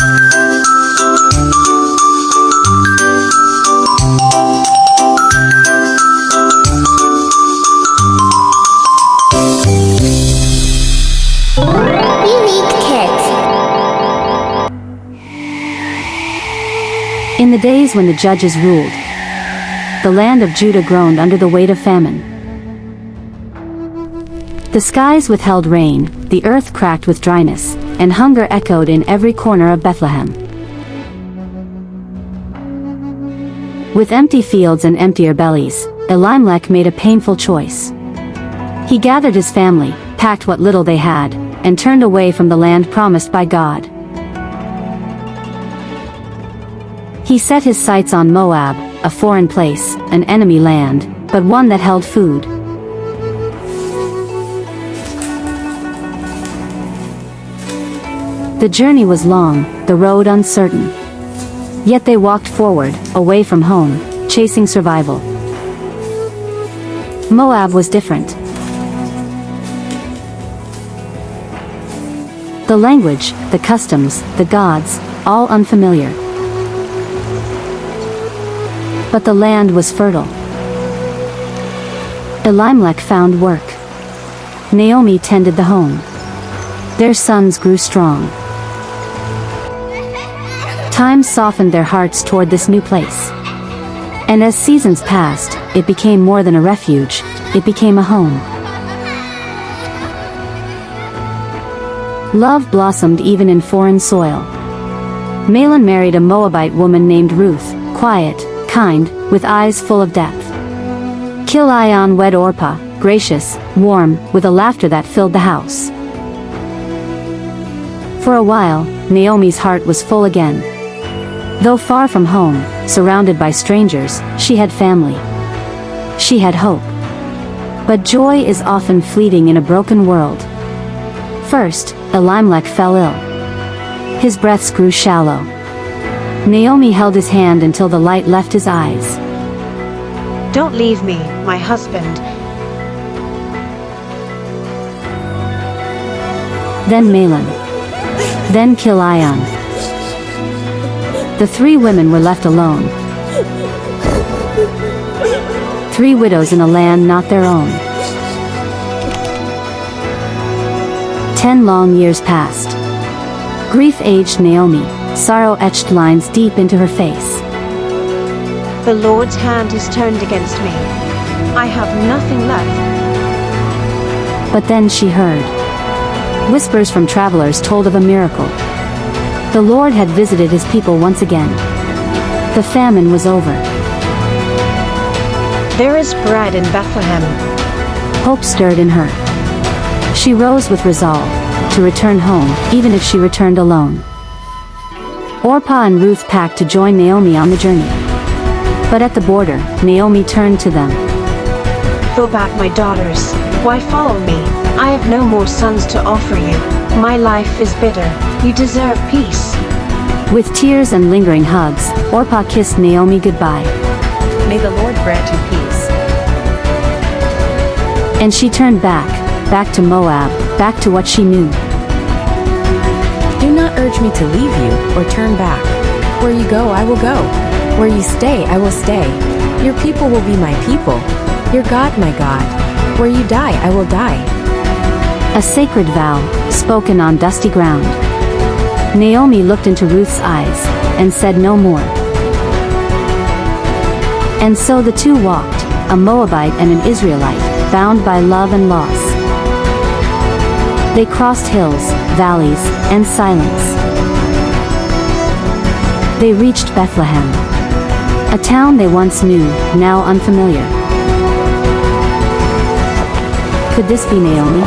In the days when the judges ruled, the land of Judah groaned under the weight of famine. The skies withheld rain, the earth cracked with dryness, and hunger echoed in every corner of Bethlehem. With empty fields and emptier bellies, Elimelech made a painful choice. He gathered his family, packed what little they had, and turned away from the land promised by God. He set his sights on Moab, a foreign place, an enemy land, but one that held food. The journey was long, the road uncertain. Yet they walked forward, away from home, chasing survival. Moab was different. The language, the customs, the gods, all unfamiliar. But the land was fertile. Elimelech found work. Naomi tended the home. Their sons grew strong. Time softened their hearts toward this new place. And as seasons passed, it became more than a refuge, it became a home. Love blossomed even in foreign soil. Mahlon married a Moabite woman named Ruth, quiet, kind, with eyes full of depth. Kilion wed Orpah, gracious, warm, with a laughter that filled the house. For a while, Naomi's heart was full again. Though far from home, surrounded by strangers, she had family. She had hope. But joy is often fleeting in a broken world. First, Elimelech fell ill. His breaths grew shallow. Naomi held his hand until the light left his eyes. Don't leave me, my husband. Then Mahlon. Then Kilion. The three women were left alone. Three widows in a land not their own. 10 long years passed. Grief aged Naomi. Sorrow etched lines deep into her face. The Lord's hand is turned against me. I have nothing left. But then she heard. Whispers from travelers told of a miracle. The Lord had visited his people once again. The famine was over. There is bread in Bethlehem. Hope stirred in her. She rose with resolve to return home, even if she returned alone. Orpah and Ruth packed to join Naomi on the journey. But at the border, Naomi turned to them. Go back, my daughters. Why follow me? I have no more sons to offer you. My life is bitter. You deserve peace. With tears and lingering hugs, Orpah kissed Naomi goodbye. May the Lord grant you peace. And she turned back to Moab, back to what she knew. Do not urge me to leave you, or turn back. Where you go, I will go. Where you stay, I will stay. Your people will be my people. Your God, my God. Where you die, I will die. A sacred vow, spoken on dusty ground. Naomi looked into Ruth's eyes, and said no more. And so the two walked, a Moabite and an Israelite, bound by love and loss. They crossed hills, valleys, and silence. They reached Bethlehem. A town they once knew, now unfamiliar. Could this be Naomi?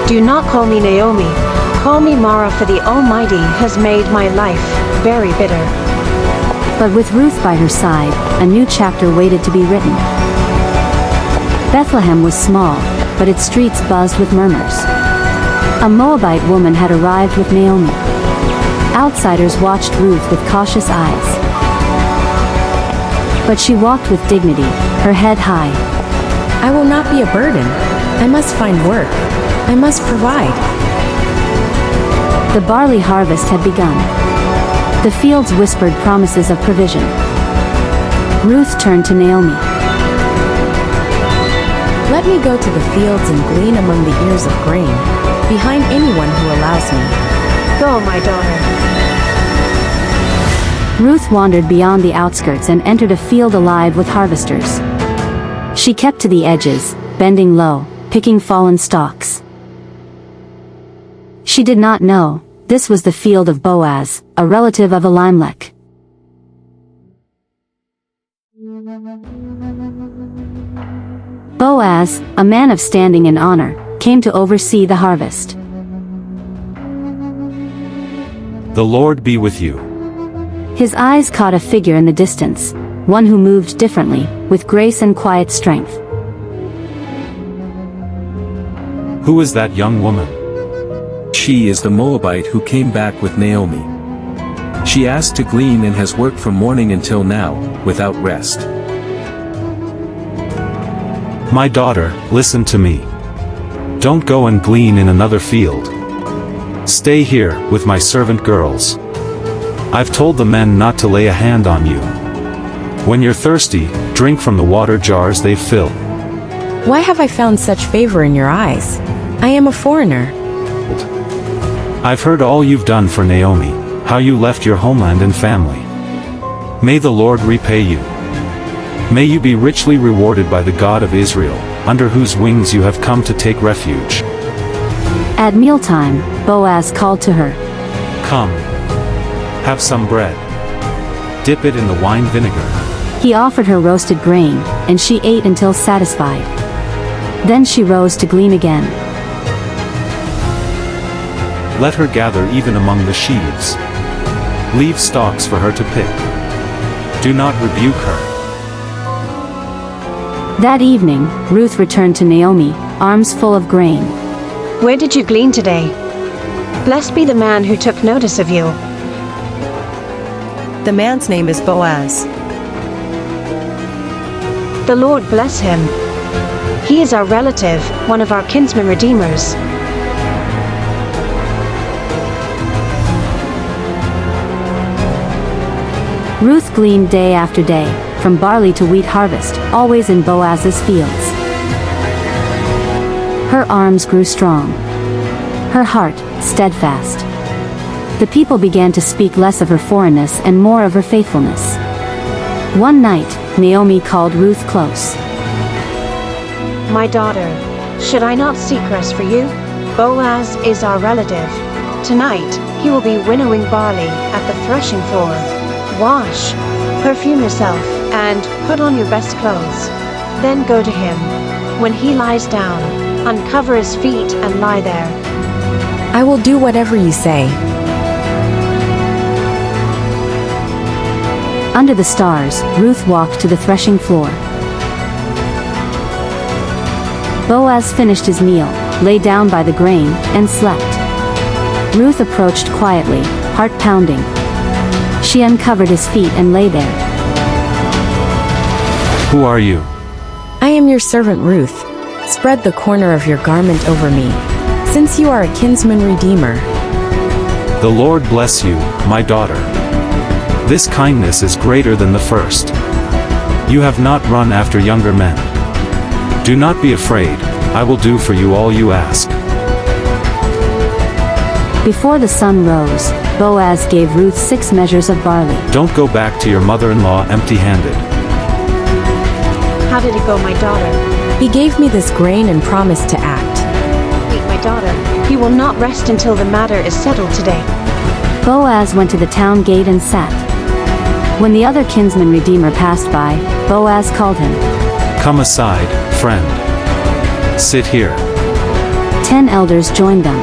Do not call me Naomi. Call me Mara, for the Almighty has made my life very bitter. But with Ruth by her side, a new chapter waited to be written. Bethlehem was small, but its streets buzzed with murmurs. A Moabite woman had arrived with Naomi. Outsiders watched Ruth with cautious eyes. But she walked with dignity, her head high. I will not be a burden. I must find work. I must provide. The barley harvest had begun. The fields whispered promises of provision. Ruth turned to Naomi. Let me go to the fields and glean among the ears of grain, behind anyone who allows me. Go, my daughter. Ruth wandered beyond the outskirts and entered a field alive with harvesters. She kept to the edges, bending low, picking fallen stalks. She did not know, this was the field of Boaz, a relative of Elimelech. Boaz, a man of standing and honor, came to oversee the harvest. The Lord be with you. His eyes caught a figure in the distance, one who moved differently, with grace and quiet strength. Who is that young woman? She is the Moabite who came back with Naomi. She asked to glean and has worked from morning until now, without rest. My daughter, listen to me. Don't go and glean in another field. Stay here, with my servant girls. I've told the men not to lay a hand on you. When you're thirsty, drink from the water jars they've filled. Why have I found such favor in your eyes? I am a foreigner. I've heard all you've done for Naomi, how you left your homeland and family. May the Lord repay you. May you be richly rewarded by the God of Israel, under whose wings you have come to take refuge. At mealtime, Boaz called to her. Come. Have some bread. Dip it in the wine vinegar. He offered her roasted grain, and she ate until satisfied. Then she rose to glean again. Let her gather even among the sheaves. Leave stalks for her to pick. Do not rebuke her. That evening, Ruth returned to Naomi, arms full of grain. Where did you glean today? Blessed be the man who took notice of you. The man's name is Boaz. The Lord bless him. He is our relative, one of our kinsman redeemers. Ruth gleaned day after day, from barley to wheat harvest, always in Boaz's fields. Her arms grew strong. Her heart, steadfast. The people began to speak less of her foreignness and more of her faithfulness. One night, Naomi called Ruth close. My daughter, should I not seek rest for you? Boaz is our relative. Tonight, he will be winnowing barley at the threshing floor. Wash, perfume yourself, and put on your best clothes. Then go to him. When he lies down, uncover his feet and lie there. I will do whatever you say. Under the stars, Ruth walked to the threshing floor. Boaz finished his meal, lay down by the grain, and slept. Ruth approached quietly, heart pounding. She uncovered his feet and lay there. Who are you? I am your servant Ruth. Spread the corner of your garment over me, since you are a kinsman redeemer. The Lord bless you, my daughter. This kindness is greater than the first. You have not run after younger men. Do not be afraid, I will do for you all you ask. Before the sun rose, Boaz gave Ruth 6 measures of barley. Don't go back to your mother-in-law empty-handed. How did it go, my daughter? He gave me this grain and promised to act. Wait, my daughter. He will not rest until the matter is settled today. Boaz went to the town gate and sat. When the other kinsman redeemer passed by, Boaz called him. Come aside, friend. Sit here. 10 elders joined them.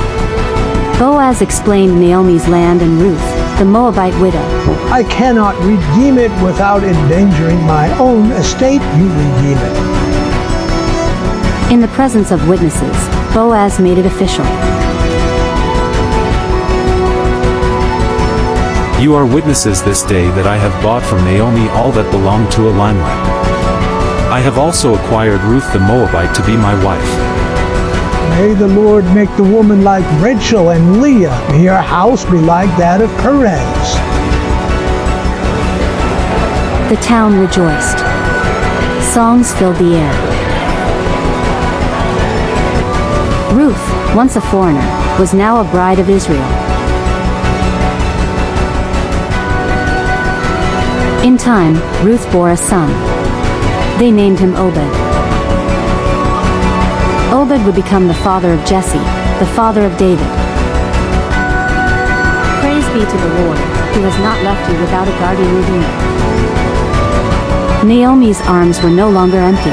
Boaz explained Naomi's land and Ruth, the Moabite widow. I cannot redeem it without endangering my own estate. You redeem it. In the presence of witnesses, Boaz made it official. You are witnesses this day that I have bought from Naomi all that belonged to Elimelech. I have also acquired Ruth the Moabite to be my wife. May the Lord make the woman like Rachel and Leah. May your house be like that of Perez. The town rejoiced. Songs filled the air. Ruth, once a foreigner, was now a bride of Israel. In time, Ruth bore a son. They named him Obed. Obed would become the father of Jesse, the father of David. Praise be to the Lord, who has not left you without a guardian redeemer. Naomi's arms were no longer empty.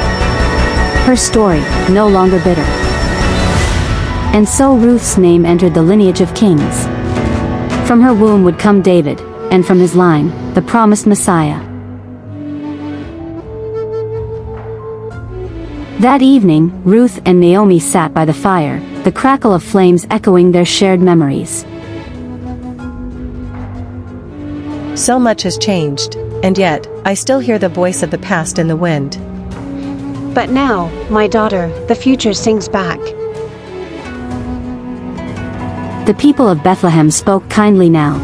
Her story, no longer bitter. And so Ruth's name entered the lineage of kings. From her womb would come David, and from his line, the promised Messiah. That evening, Ruth and Naomi sat by the fire, the crackle of flames echoing their shared memories. So much has changed, and yet, I still hear the voice of the past in the wind. But now, my daughter, the future sings back. The people of Bethlehem spoke kindly now.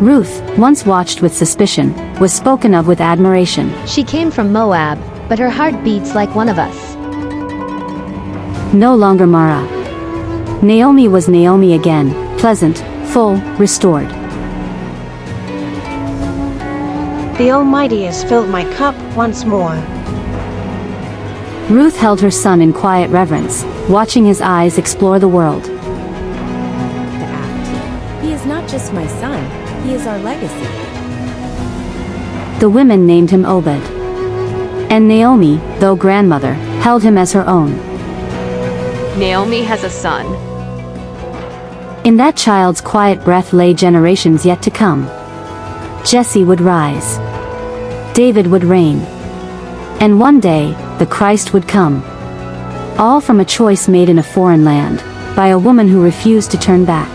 Ruth, once watched with suspicion, was spoken of with admiration. She came from Moab, but her heart beats like one of us. No longer Mara. Naomi was Naomi again, pleasant, full, restored. The Almighty has filled my cup once more. Ruth held her son in quiet reverence, watching his eyes explore the world. The act. He is not just my son, he is our legacy. The women named him Obed. And Naomi, though grandmother, held him as her own. Naomi has a son. In that child's quiet breath lay generations yet to come. Jesse would rise. David would reign. And one day, the Christ would come. All from a choice made in a foreign land, by a woman who refused to turn back.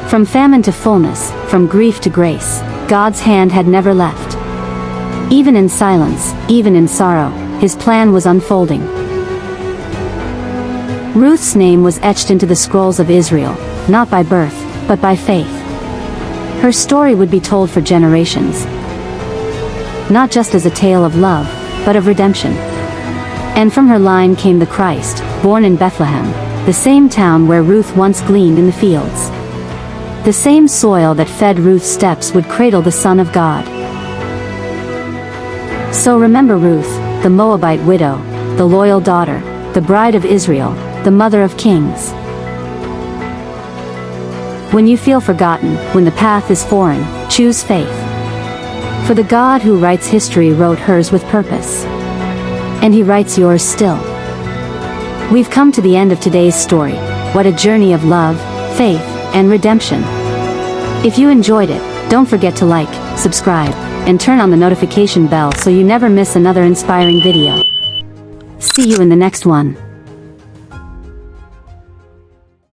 From famine to fullness, from grief to grace, God's hand had never left. Even in silence, even in sorrow, his plan was unfolding. Ruth's name was etched into the scrolls of Israel, not by birth, but by faith. Her story would be told for generations. Not just as a tale of love, but of redemption. And from her line came the Christ, born in Bethlehem, the same town where Ruth once gleaned in the fields. The same soil that fed Ruth's steps would cradle the Son of God. So remember Ruth, the Moabite widow, the loyal daughter, the bride of Israel, the mother of kings. When you feel forgotten, when the path is foreign, choose faith. For the God who writes history wrote hers with purpose. And he writes yours still. We've come to the end of today's story. What a journey of love, faith, and redemption. If you enjoyed it, don't forget to like, subscribe, and turn on the notification bell so you never miss another inspiring video. See you in the next one.